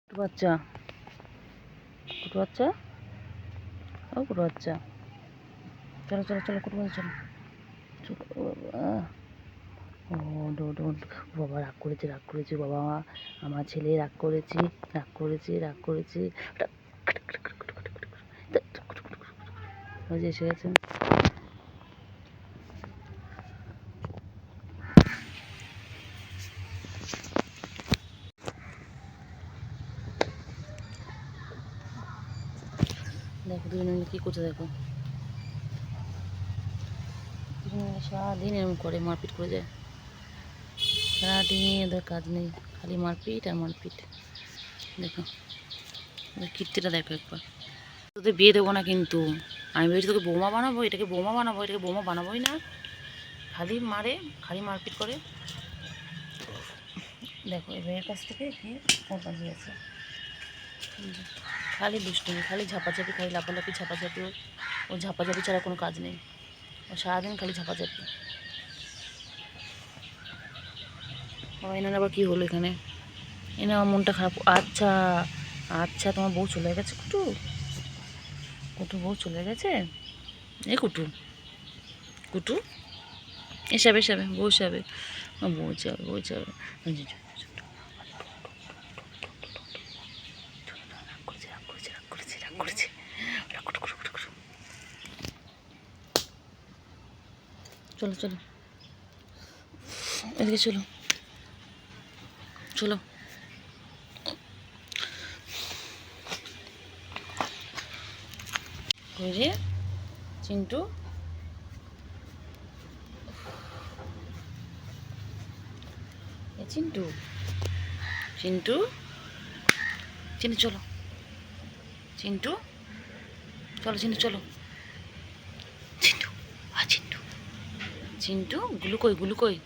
বাচ্চা কুটু বাচ্চা ও কুটু বাচ্চা চলো চলো চলো কুটু বাচ্চা চলো ও ডোন্ট বাবা রাগ করেছে বাবা আমার ছেলে রাগ করেছে ওই যে এসে গেছে। দেখো দুজন মিলে কী করছে, দেখো দুজন মিলে সারাদিন এরকম করে মারপিট করে যায়, সারাদিন ওদের কাজ নেই, খালি মারপিট আর মারপিট। দেখো কীর্তিটা দেখো একবার। তোদের বিয়ে দেবো না কিন্তু, আমি ভেবেছি তোকে বৌমা বানাবো, এটাকে বৌমা বানাবোই না, খালি মারে, খালি মারপিট করে। দেখো এর কাছ থেকে কি ওর কাছে আছে, খালি দুষ্টুমি, খালি ঝাপাঝাপি, খালি লাফালাফি ঝাপাঝাপি। ও ঝাপাঝাপি ছাড়া কোনো কাজ নেই, ও সারাদিন খালি ঝাপাঝাপি। বাবা এনার আবার কী হলো এখানে, এনে আমার মনটা খারাপ। আচ্ছা আচ্ছা তোমার বউ চলে গেছে, কুটু বউ চলে গেছে। এ কুটু এসবে বউ যাবে, বউ যাবে। চলো চলো এদিকে চলো চলো। ওই যে চিন্টু, চিন্টু চিন্টু চিন্টু চলো, চিন্টু চলো, চিন্টু চলো, চিন্টু গুলুকই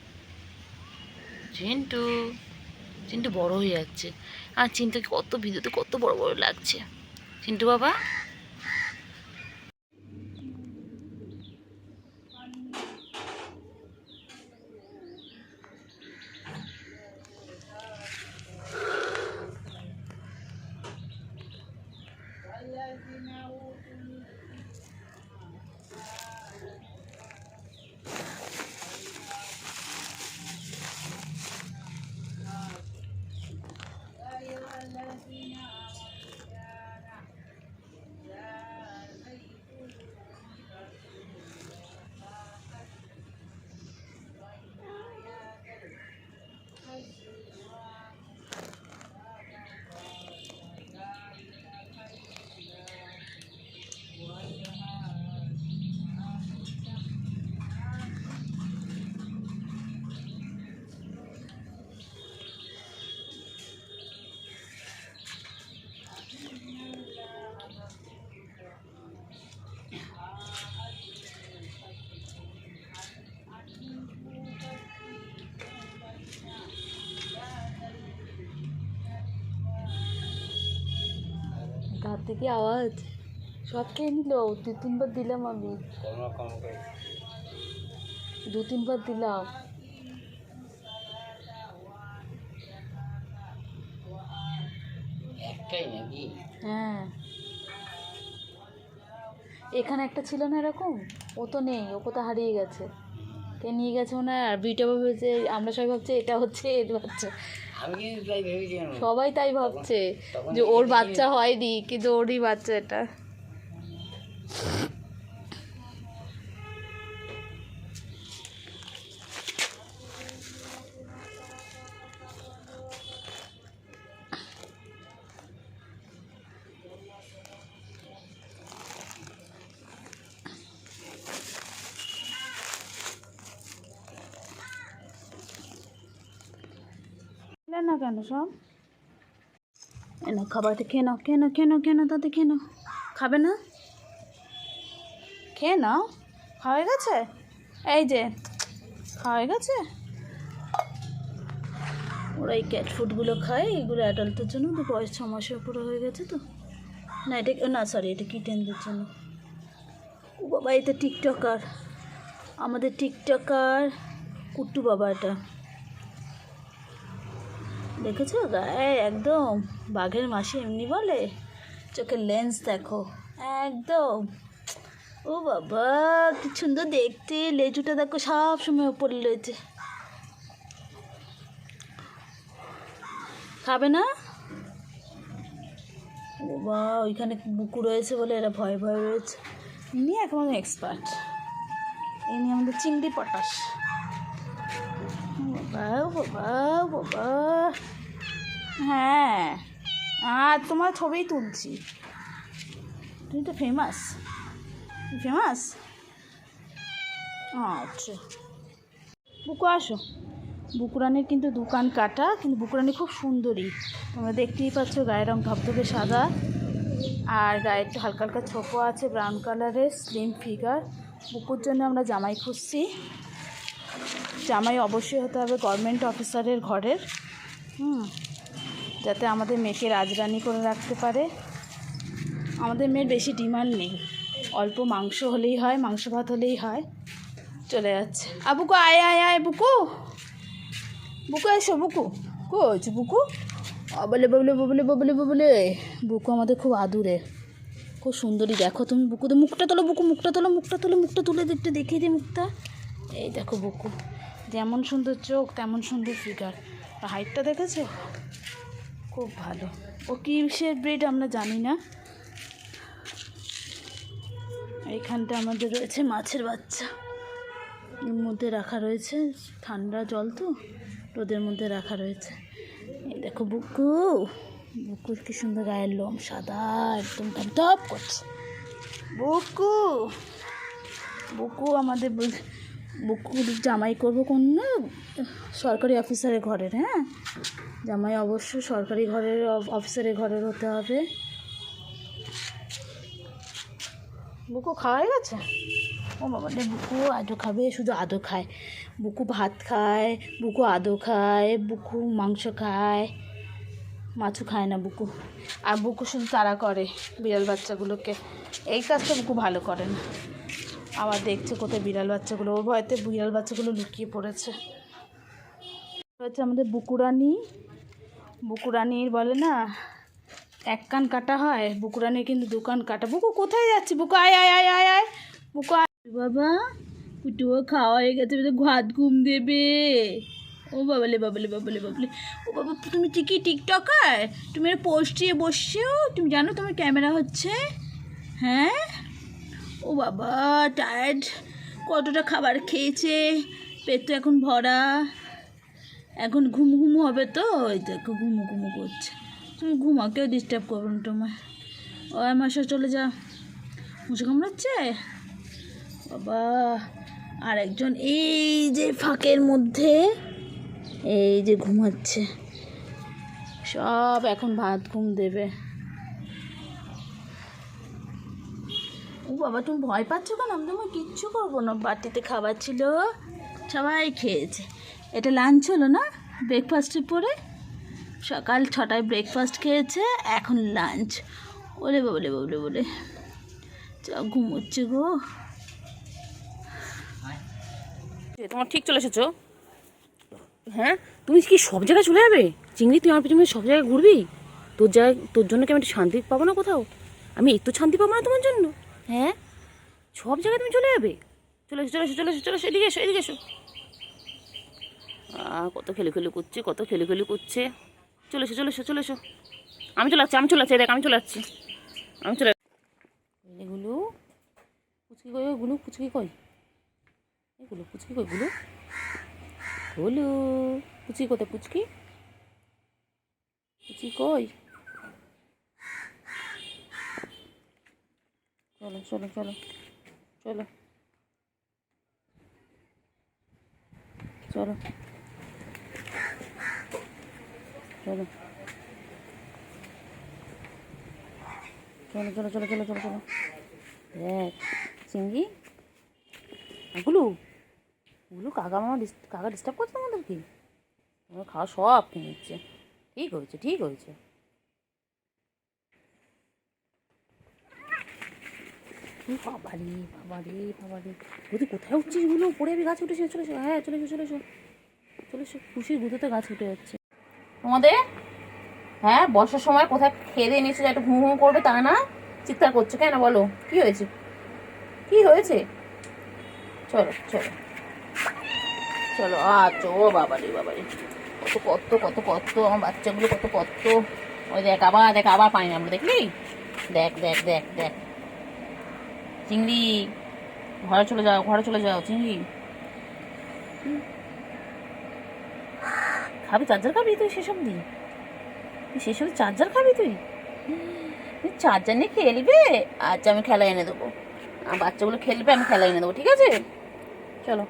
চিন্টু বড় হয়ে যাচ্ছে, আর চিন্টুকে কত ভিডিওতে কত বড় বড় লাগছে। চিন্টু বাবা তার থেকে আওয়াজ সব খেয়ে নিল। 2-3 বার দিলাম, আমি 2-3 বার দিলাম। হ্যাঁ এখানে একটা ছিল না এরকম, ও তো নেই, ও কোথাও হারিয়ে গেছে, কে নিয়ে গেছে মনে হয়। আর বিটা ভেবেছে, আমরা সবাই ভাবছে এটা হচ্ছে এর বাচ্চা, সবাই তাই ভাবছে যে ওর বাচ্চা হয়নি, কিন্তু ওরই বাচ্চা এটা। না কেন সব এনো খাবারটা খেয়ে নাও, তাতে খেয়ে নাও, খাবে না, খেয়ে নাও, খাওয়া হয়ে গেছে, এই যে খাওয়া হয়ে গেছে। ওরা এই ক্যাট ফুডগুলো খায়, এগুলো অ্যাডাল্টদের জন্য, তো বয়স 6 মাসের উপরে হয়ে গেছে তো। না এটা না, সরি এটা কিটেনদের জন্য। ও বাবা এটা টিকটকার, আমাদের টিকটকার কুট্টু বাবা, এটা দেখেছো গায়ে একদম বাঘের মাসি এমনি বলে, চোখের লেন্স দেখো একদম। ও বাবা কি সুন্দর দেখতে, লেজুটা দেখো সব সময় উপরে রয়েছে। খাবে না? বাবা ওইখানে বুকু রয়েছে বলে এরা ভয়ে ভয়ে রয়েছে। ইনি এখন এক্সপার্ট, ইনি আমাদের চিংড়ি পটাশ। বাবা বাবা বাবা, হ্যাঁ আর তোমার ছবি তুলছি, তুমি তো ফেমাস ফেমাস। আচ্ছা বুকু আসো। বুকুরানির কিন্তু দোকান কাটা, কিন্তু বুকুরানি খুব সুন্দরী, তোমরা দেখতেই পাচ্ছ। গায়ের রং ধবধবে সাদা, আর গায়ে একটু হালকা হালকা ছোপো আছে, ব্রাউন কালারের, স্লিম ফিগার। বুকুর জন্য আমরা জামাই খুঁজছি। জামাই অবশ্যই হতে হবে গভর্নমেন্ট অফিসারের ঘরের, যাতে আমাদের মেয়েকে রাজরানি করে রাখতে পারে। আমাদের মেয়ের বেশি ডিমান্ড নেই, অল্প মাংস হলেই হয়, মাংস ভাত হলেই হয়, চলে যাচ্ছে। বুকু আয় আয় আয়, বুকু বুকু এসো, বুকু কো হয়েছে বুকু? বলে ববলে ববলে ববলে ববলে। বুকু আমাদের খুব আদুরে, খুব সুন্দরী। দেখো তুমি বুকু, তো মুখটা তোলো বুকু, মুখটা তোলো, মুখটা তোলো, মুখটা তুলে একটু দেখিয়ে দিই মুখটা। এই দেখো বুকু, যেমন সুন্দর চোখ তেমন সুন্দর ফিগার, হাইটটা দেখেছো খুব ভালো। ও কিসের ব্রিড আমরা জানি না। এইখানটা আমাদের রয়েছে মাছের বাচ্চা, এর মধ্যে রাখা রয়েছে, ঠান্ডা জল তো রোদের মধ্যে রাখা রয়েছে। এই দেখো বুকু, বুকুর কি সুন্দর গায়ের লোম, সাদা একদম ধপ করছে। বুকু বুকু আমাদের বুকুর জামাই করবো কোন সরকারি অফিসারের ঘরের। হ্যাঁ জামাই অবশ্যই সরকারি ঘরের, অফিসারের ঘরের হতে হবে। বুকু খাওয়াই গেছে? ও বাবা রে, বুকু আদো খাবে, শুধু আদো খায়। বুকু ভাত খায়, বুকু আদো খায়, বুকু মাংস খায়, মাছও খায় না বুকু। আর বুকু শুধু তাড়া করে বিড়াল বাচ্চাগুলোকে, এই কাজটা বুকু ভালো করে না। আবার দেখছে কোথায় বিড়াল বাচ্চাগুলো, ওর ভয়তে বিড়াল বাচ্চাগুলো লুকিয়ে পড়েছে। হচ্ছে আমাদের বুকুরানি। বুকুরানির বলে না এক কান কাটা হয়, বুকুরানির কিন্তু দু কান কাটা। বুকু কোথায় যাচ্ছি? বুকু আয় আয় আয় আয় আয়, বুকু আয় বাবা। কুটুও খাওয়া হয়ে গেছে, ভাত ঘুম দেবে। ও বাবলে বাবলে বাবলে বাবলে। ও বাবা তুমি ঠিকই টিকটকার, তুমি পোস্ট দিয়ে বসছো, তুমি জানো তোমার ক্যামেরা হচ্ছে? হ্যাঁ ও বাবা টায়ার্ড, কতটা খাবার খেয়েছে, পেট তো এখন ভরা, এখন ঘুম ঘুমু হবে তো, ওই দেখো ঘুমু ঘুমু করছে। তুমি ঘুমা, কেউ ডিস্টার্ব করবে না তোমায়। ও মশা চলে যা, মশা কামড়াচ্ছে বাবা। আর একজন এই যে ফাঁকের মধ্যে এই যে ঘুমাচ্ছে, সব এখন ভাত ঘুম দেবে। ও বাবা তুমি ভয় পাচ্ছ কেন? আমি তোমার কিচ্ছু করবো না, বাটিতে খাবার ছিল সবাই খেয়েছে। এটা লাঞ্চ হলো না, ব্রেকফাস্টের পরে সকাল 6টায় ব্রেকফাস্ট খেয়েছে, এখন লাঞ্চ। ওলে বলে বলে বলে ঘুমোচ্ছে গো। তোমার ঠিক চলে এসেছো? হ্যাঁ তুমি কি সব জায়গায় চলে যাবে চিংড়ি? তুই আমার পিছনে সব জায়গায় ঘুরবি? তোর জন্য কি আমি একটু শান্তি পাবো না কোথাও? আমি একটু শান্তি পাবো না তোমার জন্য? হ্যাঁ সব জায়গায় তুমি চলে যাবে? চলে এসো চলে এসো চলে এসো চলে এসো, এদিকে এসো এদিকে এসো। কত খেলে খেলে করছে, কত খেলে খেলে করছে। চলে এসো চলে এসো চলে এসো। আমি চলে যাচ্ছি, আমি চলে যাচ্ছি, দেখ আমি চলে যাচ্ছি, আমি চলে এগুলো পুচকি কই, ওগুলো পুচকি কই, এগুলো পুচকি কই, গুলো হলো পুচকি কোথায়? পুচকি পুচকি কই? চলো চলো চলো চলো চলো চলো চলো চলো চলো চলো চলো চলো। দেখ চিংড়ি, ওগুলো ওগুলো কাকা ডিস্টার্ব করছে আমাদেরকে, আমার খাওয়া সব খেয়ে নিচ্ছে। ঠিক হয়েছে ঠিক হয়েছে। বাবারে বাবারে বাবারে, তুই কোথায় উঠছিস? এগুলো পড়ে আমি গাছে উঠেছি, চলে এসো। হ্যাঁ চলে এসো চলে এসো চলে এসো, খুশির গুঁতোতে গাছ উঠে যাচ্ছে। ও তোমাদের? হ্যাঁ, বর্ষার সময় কোথায় খেয়ে দিয়ে নিয়েছো, একটু ঘুম ঘুম করবে তা না, চিৎকার করছো কেন বলো? কি হয়েছে? কি হয়েছে? চলো চলো চলো, আচ্ছা। ও বাবারে বাবারে, কত কত কত কত আমার বাচ্চাগুলো, কত কত। ওই দেখ আবার, দেখ আবার পানি নামলো, দেখলি? দেখ দেখ দেখ দেখ। চিংড়ি, ঘরে চলে যাও, ঘরে চলে যাও চিংড়ি। খাবি চার্জার, খাবি তুই সেসব দিয়ে? তুই সেসব চার্জার খাবি তুই? তুই চার্জার নিয়ে খেলবে? আচ্ছা, আমি খেলা এনে দেবো। আমার বাচ্চাগুলো খেলবে, আমি খেলা এনে দেবো, ঠিক আছে? চলো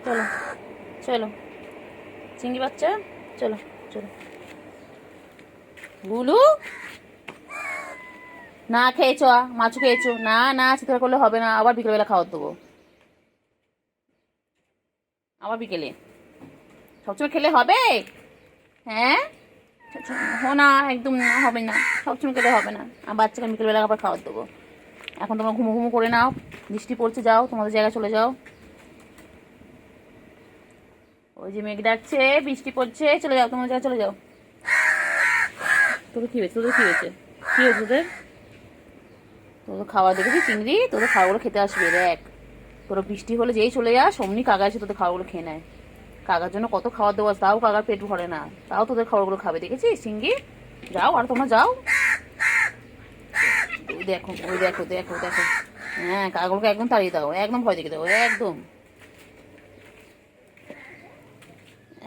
চলো চলো চিংড়ি বাচ্চা, চলো চলো। গুলু, না খেয়েছো, মাছও খেয়েছো না? না চিৎকার করলে হবে না, আবার বিকেলবেলা খাওয়ার দেবো, আবার বিকেলে। সবসময় খেলে হবে? হ্যাঁ, না একদম না, হবে না, সবসময় খেলে হবে না। আর বাচ্চাকে বিকেলবেলা আবার খাওয়ার দেবো। এখন তোমরা ঘুমো ঘুমো করে নাও, বৃষ্টি পড়ছে, যাও তোমাদের জায়গায় চলে যাও। ওই যে মেঘ ডাকছে, বৃষ্টি পড়ছে, চলে যাও তোমাদের জায়গায় চলে যাও। তোদের কি হয়েছে? তোদের কি হয়েছে? কি হয়েছে তোদের? তোদের খাবার দেখেছি চিংড়ি, তোদের খাবারগুলো খেতে আসবে দেখ। তোরা বৃষ্টি হলে যেই চলে যাস অমনি কাকা এসে তোদের খাবারগুলো খেয়ে নেয়। কাকার জন্য কত খাবার দেওয়া, তাও কাকার পেট ভরে না, তাও তোদের খাবারগুলো খাবে, দেখেছিস চিংড়ি? যাও, আর তোমরা যাও। ওই দেখো, ওই দেখো, দেখো দেখো। হ্যাঁ, কাকাগুলোকে একদম তাড়িয়ে দাও, একদম ভয় দেখিয়ে দাও, একদম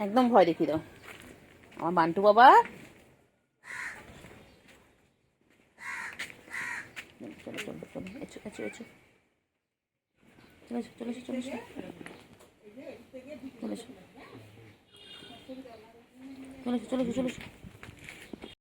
একদম ভয় দেখিয়ে দাও আমার বান্টু বাবা। চলো চলো চলো, এসো এসো এসো, চলে এসো চলে এসো চলে এসো চলে এসো চলে এসো চলে এসো চলে এসো চলে এসো।